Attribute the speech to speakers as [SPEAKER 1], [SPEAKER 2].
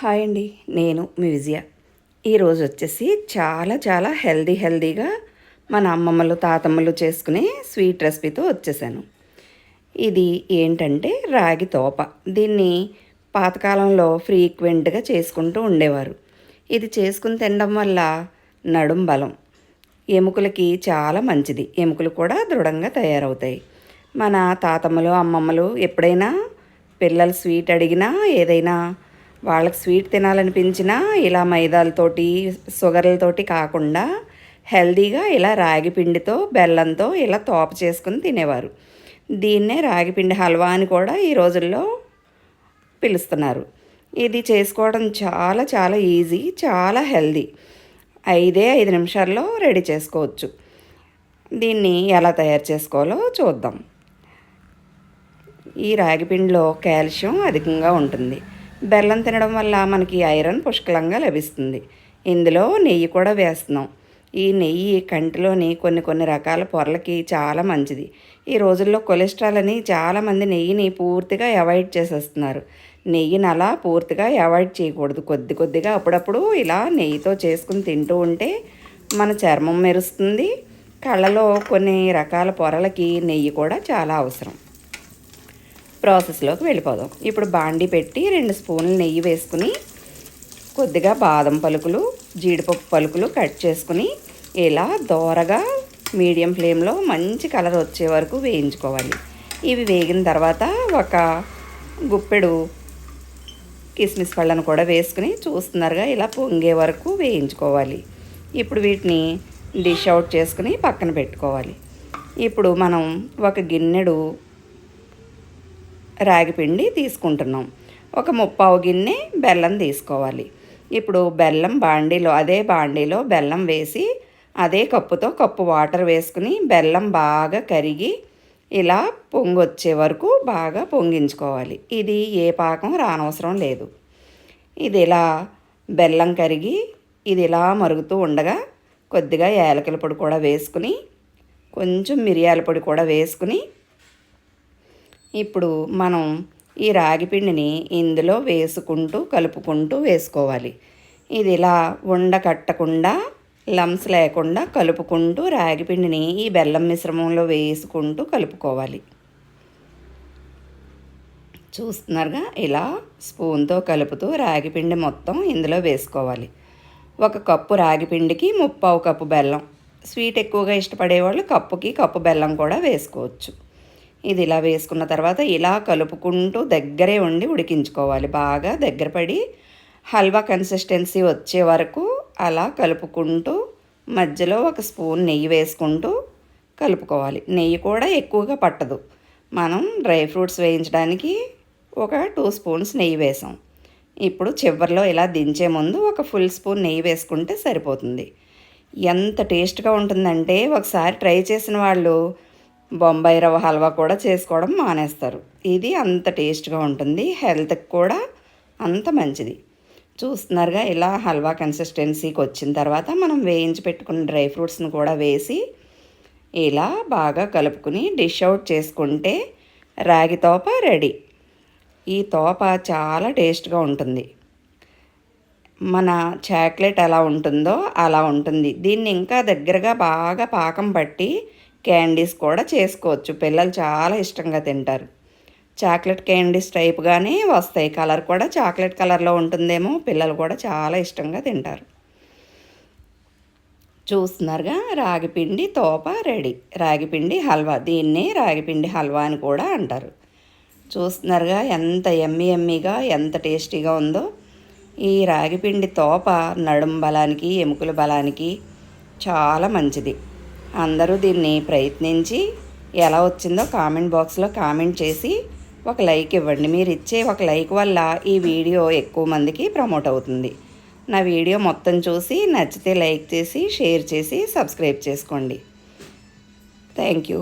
[SPEAKER 1] Hi అండి, నేను మీ విజయ. ఈరోజు వచ్చేసి చాలా హెల్దీగా మన అమ్మమ్మలు తాతమ్మలు చేసుకునే స్వీట్ రెసిపీతో వచ్చేసాను. ఇది ఏంటంటే రాగి తోప. దీన్ని పాతకాలంలో ఫ్రీక్వెంట్గా చేసుకుంటూ ఉండేవారు. ఇది చేసుకుని తినడం వల్ల నడుం బలం, ఎముకలకి చాలా మంచిది. ఎముకలు కూడా దృఢంగా తయారవుతాయి. మన తాతమ్మలు అమ్మమ్మలు ఎప్పుడైనా పిల్లలు స్వీట్ అడిగినా, ఏదైనా వాళ్ళకి స్వీట్ తినాలనిపించినా ఇలా మైదాలతోటి షుగర్లతోటి కాకుండా హెల్దీగా ఇలా రాగి పిండితో బెల్లంతో ఇలా తోప చేసుకుని తినేవారు. దీన్నే రాగిపిండి హల్వా అని కూడా ఈ రోజుల్లో పిలుస్తున్నారు. ఇది చేసుకోవడం చాలా ఈజీ, చాలా హెల్దీ. 5 నిమిషాల్లో రెడీ చేసుకోవచ్చు. దీన్ని ఎలా తయారు చేసుకోవాలో చూద్దాం. ఈ రాగిపిండిలో కాల్షియం అధికంగా ఉంటుంది. బెల్లం తినడం వల్ల మనకి ఐరన్ పుష్కలంగా లభిస్తుంది. ఇందులో నెయ్యి కూడా వేస్తున్నాం. ఈ నెయ్యి కంటిలోని కొన్ని రకాల పొరలకి చాలా మంచిది. ఈ రోజుల్లో కొలెస్ట్రాల్ అని చాలామంది నెయ్యిని పూర్తిగా అవాయిడ్ చేసేస్తున్నారు. నెయ్యిని అలా పూర్తిగా అవాయిడ్ చేయకూడదు. కొద్దిగా అప్పుడప్పుడు ఇలా నెయ్యితో చేసుకుని తింటూ ఉంటే మన చర్మం మెరుస్తుంది. కళ్ళలో కొన్ని రకాల పొరలకి నెయ్యి కూడా చాలా అవసరం. ప్రాసెస్లోకి వెళ్ళిపోదాం. ఇప్పుడు బాండి పెట్టి 2 స్పూన్లు నెయ్యి వేసుకుని కొద్దిగా బాదం పలుకులు, జీడిపప్పు పలుకులు కట్ చేసుకుని ఇలా దోరగా మీడియం ఫ్లేమ్లో మంచి కలర్ వచ్చే వరకు వేయించుకోవాలి. ఇవి వేగిన తర్వాత ఒక గుప్పెడు కిస్మిస్ పళ్ళను కూడా వేసుకుని చూస్తున్నారుగా ఇలా పొంగే వరకు వేయించుకోవాలి. ఇప్పుడు వీటిని డిష్ అవుట్ చేసుకుని పక్కన పెట్టుకోవాలి. ఇప్పుడు మనం ఒక గిన్నెడు రాగిపిండి తీసుకుంటున్నాం. ఒక 3/4 గిన్నె బెల్లం తీసుకోవాలి. ఇప్పుడు బెల్లం అదే బాండీలో బెల్లం వేసి అదే కప్పుతో కప్పు వాటర్ వేసుకుని బెల్లం బాగా కరిగి ఇలా పొంగొచ్చే వరకు బాగా పొంగించుకోవాలి. ఇది ఏ పాకం రానవసరం లేదు. ఇది ఇలా బెల్లం కరిగి ఇది ఇలా మరుగుతూ ఉండగా కొద్దిగా యాలకుల పొడి కూడా వేసుకుని కొంచెం మిరియాల పొడి కూడా వేసుకుని ఇప్పుడు మనం ఈ రాగిపిండిని ఇందులో కలుపుకుంటూ వేసుకోవాలి. ఇది ఇలా ఉండకట్టకుండా లమ్స్ లేకుండా కలుపుకుంటూ రాగిపిండిని ఈ బెల్లం మిశ్రమంలో వేసుకుంటూ కలుపుకోవాలి. చూస్తున్నారుగా ఇలా స్పూన్తో కలుపుతూ రాగిపిండి మొత్తం ఇందులో వేసుకోవాలి. 1 కప్పు రాగిపిండికి 3/4 కప్పు బెల్లం. స్వీట్ ఎక్కువగా ఇష్టపడేవాళ్ళు కప్పు బెల్లం కూడా వేసుకోవచ్చు. ఇది ఇలా వేసుకున్న తర్వాత ఇలా కలుపుకుంటూ దగ్గరే ఉండి ఉడికించుకోవాలి. బాగా దగ్గర పడి హల్వా కన్సిస్టెన్సీ వచ్చే వరకు అలా కలుపుకుంటూ మధ్యలో 1 స్పూన్ నెయ్యి వేసుకుంటూ కలుపుకోవాలి. నెయ్యి కూడా ఎక్కువగా పట్టదు. మనం డ్రై ఫ్రూట్స్ వేయించడానికి ఒక 2 స్పూన్స్ నెయ్యి వేసాం. ఇప్పుడు చివరిలో ఇలా దించే ముందు 1 ఫుల్ స్పూన్ నెయ్యి వేసుకుంటే సరిపోతుంది. ఎంత టేస్ట్గా ఉంటుందంటే ఒకసారి ట్రై చేసిన వాళ్ళు బొంబాయి రవ్వ హల్వా కూడా చేసుకోవడం మానేస్తారు. ఇది అంత టేస్ట్గా ఉంటుంది. హెల్త్కి కూడా అంత మంచిది. చూస్తున్నారుగా ఇలా హల్వా కన్సిస్టెన్సీకి వచ్చిన తర్వాత మనం వేయించి పెట్టుకున్న డ్రై ఫ్రూట్స్ని కూడా వేసి ఇలా బాగా కలుపుకుని డిష్ అవుట్ చేసుకుంటే రాగి తోప రెడీ. ఈ తోప చాలా టేస్ట్గా ఉంటుంది. మన చాక్లెట్ ఎలా ఉంటుందో అలా ఉంటుంది. దీన్ని ఇంకా దగ్గరగా బాగా పాకం పట్టి క్యాండీస్ కూడా చేసుకోవచ్చు. పిల్లలు చాలా ఇష్టంగా తింటారు. చాక్లెట్ క్యాండీస్ టైప్గానే వస్తాయి. కలర్ కూడా చాక్లెట్ కలర్లో ఉంటుందేమో. పిల్లలు కూడా చాలా ఇష్టంగా తింటారు. చూస్తున్నారుగా రాగిపిండి తోప రెడీ. రాగిపిండి హల్వా, దీన్నే రాగిపిండి హల్వా అని కూడా అంటారు. చూస్తున్నారుగా ఎంత ఎమ్మీగా ఎంత టేస్టీగా ఉందో. ఈ రాగిపిండి తోప నడుం బలానికి, ఎముకల బలానికి చాలా మంచిది. అందరూ దీన్ని ప్రయత్నించి ఎలా వచ్చిందో కామెంట్ బాక్స్లో కామెంట్ చేసి ఒక లైక్ ఇవ్వండి. మీరు ఇచ్చే ఒక లైక్ వల్ల ఈ వీడియో ఎక్కువ మందికి ప్రమోట్ అవుతుంది. నా వీడియో మొత్తం చూసి నచ్చితే లైక్ చేసి షేర్ చేసి సబ్స్క్రైబ్ చేసుకోండి. Thank you.